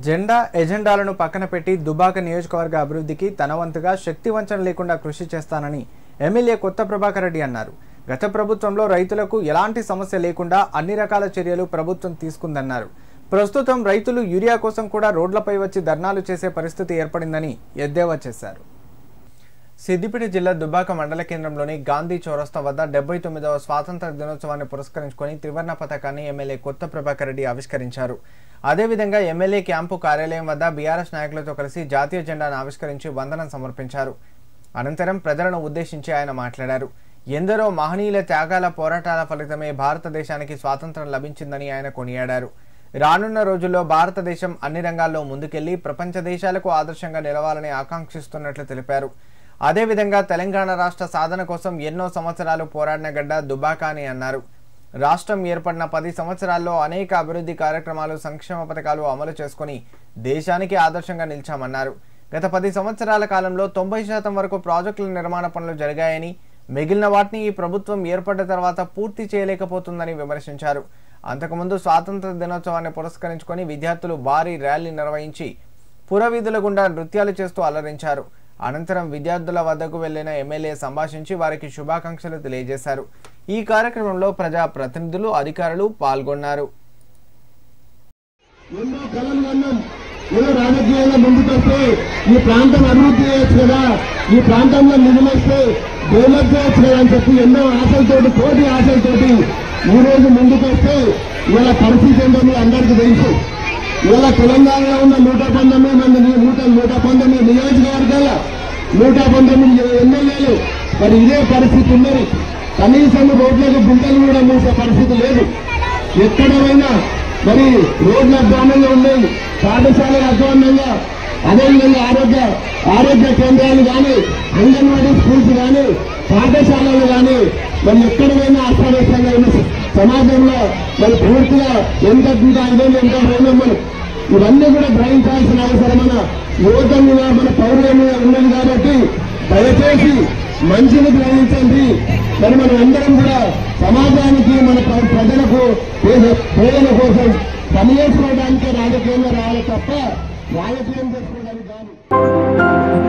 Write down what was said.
జెండా ఎజెండాలను పక్కన పెట్టి దుబాక నియోజకవర్గ అభివృద్ధికి తన వంతుగా శక్తి వంచన లేకుండా కృషి చేస్తానని ఎమ్మెల్యే కొత్త ప్రభాకర్ రెడ్డి అన్నారు. గత ప్రభుత్వంలో రైతులకు ఎలాంటి సమస్య లేకుండా అన్ని రకాల చర్యలు ప్రభుత్వం తీసుకుందన్నారు. ప్రస్తుతం రైతులు యూరియా కోసం కూడా రోడ్లపై వచ్చి ధర్నాలు చేసే పరిస్థితి ఏర్పడిందని ఎద్దేవా చేశారు. సిద్దిపేట జిల్లా దుబ్బాక మండల కేంద్రంలోని గాంధీ చౌరస్తా వద్ద 79వ స్వాతంత్ర దినోత్సవాన్ని పురస్కరించుకొని త్రివర్ణ పతాకాన్ని ఎమ్మెల్యే కొత్త ప్రభాకర్ రెడ్డి ఆవిష్కరించారు. అదేవిధంగా ఎమ్మెల్యే క్యాంపు కార్యాలయం వద్ద బీఆర్ఎస్ నాయకులతో కలిసి జాతీయ జెండాను ఆవిష్కరించి వందనం సమర్పించారు. అనంతరం ప్రజలను ఉద్దేశించి ఆయన మాట్లాడారు. ఎందరో మహనీయుల త్యాగాల పోరాటాల ఫలితమే భారతదేశానికి స్వాతంత్రం లభించిందని ఆయన కొనియాడారు. రానున్న రోజుల్లో భారతదేశం అన్ని రంగాల్లో ముందుకెళ్లి ప్రపంచ దేశాలకు ఆదర్శంగా నిలవాలని ఆకాంక్షిస్తున్నట్లు తెలిపారు. అదేవిధంగా తెలంగాణ రాష్ట్ర సాధన కోసం ఎన్నో సంవత్సరాలు పోరాడిన గడ్డ దుబ్బాక అని అన్నారు. రాష్ట్రం ఏర్పడిన 10 సంవత్సరాల్లో అనేక అభివృద్ధి కార్యక్రమాలు, సంక్షేమ పథకాలు అమలు చేసుకుని దేశానికి ఆదర్శంగా నిలిచామన్నారు. గత 10 సంవత్సరాల కాలంలో 90% వరకు ప్రాజెక్టుల నిర్మాణ పనులు జరిగాయని, మిగిలిన వాటిని ఈ ప్రభుత్వం ఏర్పడ్డ తర్వాత పూర్తి చేయలేకపోతుందని విమర్శించారు. అంతకుముందు స్వాతంత్ర దినోత్సవాన్ని పురస్కరించుకొని విద్యార్థులు భారీ ర్యాలీ నిర్వహించి పురవీధుల గుండా నృత్యాలు చేస్తూ అలరించారు. అనంతరం విద్యార్థుల వద్దకు వెళ్లిన ఎమ్మెల్యే సంభాషించి వారికి శుభాకాంక్షలు తెలియజేశారు. ఈ కార్యక్రమంలో ప్రజా ప్రతినిధులు, అధికారులు పాల్గొన్నారు. రాజకీయంగా ముందుకొస్తే ఈ ప్రాంతం అభివృద్ధి చేయొచ్చు కదా, ఈ ప్రాంతంలో నిధులొస్తే డెవలప్ చేయొచ్చు కదా అని చెప్పి ఎన్నో ఆశలతోటి, కోటి ఆశలతోటి ఈ రోజు ముందుకొస్తే ఇవాళ పరిస్థితి ఏంటో మీ అందరికీ తెలుసు. ఇవాళ తెలంగాణలో ఉన్న 119 మంది 119 నియోజకవర్గాల 119 ఎమ్మెల్యేలు మరి ఇదే పరిస్థితి ఉన్నది. కనీసం రోడ్లకు గుంటలు కూడా మూసే పరిస్థితి లేదు. ఎక్కడైనా మరి రోడ్ల అధ్వానంగా ఉన్నాయి, పాఠశాలలు అధ్వానంగా, అదేవిధంగా ఆరోగ్య కేంద్రాలు కానీ, అంగన్వాడీ స్కూల్స్ కానీ, పాఠశాలలు కానీ మరి ఎక్కడైనా అస్తవ్యస్తంగా ఉన్న సమాజంలో మరి పూర్తిగా ఎంత 5 ఎంత మనం ఇవన్నీ కూడా గ్రహించాల్సిన అవసరమైన యువత మీద, మన పౌరుల మీద ఉన్నది. కాబట్టి దయచేసి మంచిని గ్రహించండి. మరి మనం అందరం కూడా సమాజానికి, మన ప్రజలకు, పేదల కోసం పనిచేసుకోవడానికి రాజకీయంగా రావాలి తప్ప రాజకీయం చేసుకోవడానికి కాదు.